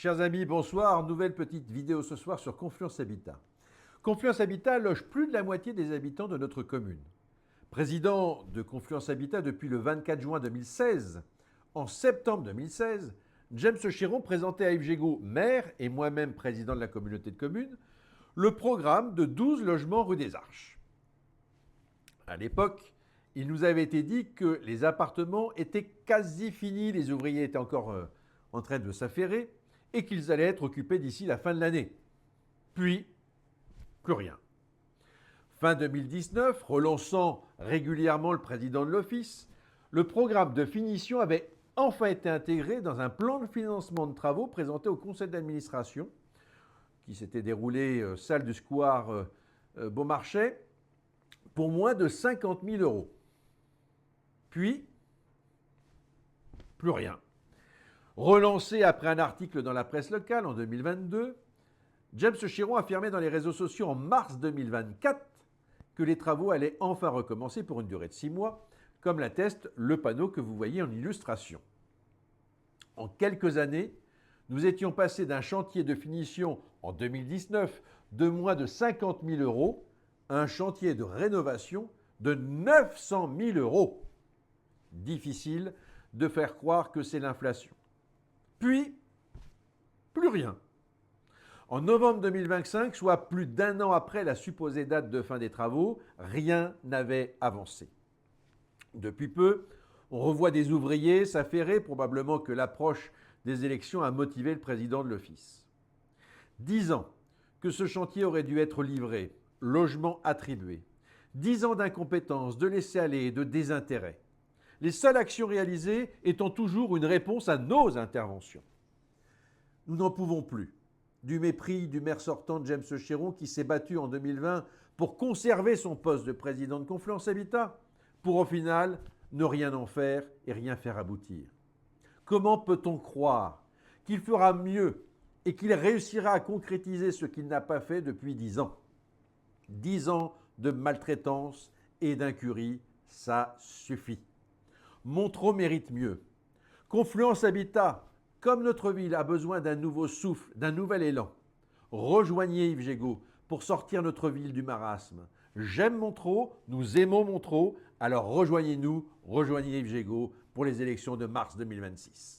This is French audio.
Chers amis, bonsoir. Nouvelle petite vidéo ce soir sur Confluence Habitat. Confluence Habitat loge plus de la moitié des habitants de notre commune. Président de Confluence Habitat depuis le 24 juin 2016, en septembre 2016, James Chiron présentait à Yves Jégo, maire et moi-même président de la communauté de communes, le programme de 12 logements rue des Arches. À l'époque, il nous avait été dit que les appartements étaient quasi finis, les ouvriers étaient encore en train de s'affairer et qu'ils allaient être occupés d'ici la fin de l'année. Puis, plus rien. Fin 2019, relançant régulièrement le président de l'office, le programme de finition avait enfin été intégré dans un plan de financement de travaux présenté au conseil d'administration, qui s'était déroulé salle du square Beaumarchais, pour moins de 50 000 euros. Puis, plus rien. Relancé après un article dans la presse locale en 2022, James Chiron affirmait dans les réseaux sociaux en mars 2024 que les travaux allaient enfin recommencer pour une durée de 6 mois, comme l'atteste le panneau que vous voyez en illustration. En quelques années, nous étions passés d'un chantier de finition en 2019 de moins de 50 000 euros à un chantier de rénovation de 900 000 euros. Difficile de faire croire que c'est l'inflation. Puis, plus rien. En novembre 2025, soit plus d'un an après la supposée date de fin des travaux, rien n'avait avancé. Depuis peu, on revoit des ouvriers s'affairer, probablement que l'approche des élections a motivé le président de l'office. 10 ans que ce chantier aurait dû être livré, logement attribué. 10 ans d'incompétence, de laisser-aller et de désintérêt. Les seules actions réalisées étant toujours une réponse à nos interventions. Nous n'en pouvons plus. Du mépris du maire sortant James Chiron qui s'est battu en 2020 pour conserver son poste de président de Confluence Habitat, pour au final ne rien en faire et rien faire aboutir. Comment peut-on croire qu'il fera mieux et qu'il réussira à concrétiser ce qu'il n'a pas fait depuis 10 ans? 10 ans de maltraitance et d'incurie, ça suffit. Montreux mérite mieux. Confluence Habitat, comme notre ville, a besoin d'un nouveau souffle, d'un nouvel élan. Rejoignez Yves Jégo pour sortir notre ville du marasme. J'aime Montreux, nous aimons Montreux, alors rejoignez-nous, rejoignez Yves Jégo pour les élections de mars 2026.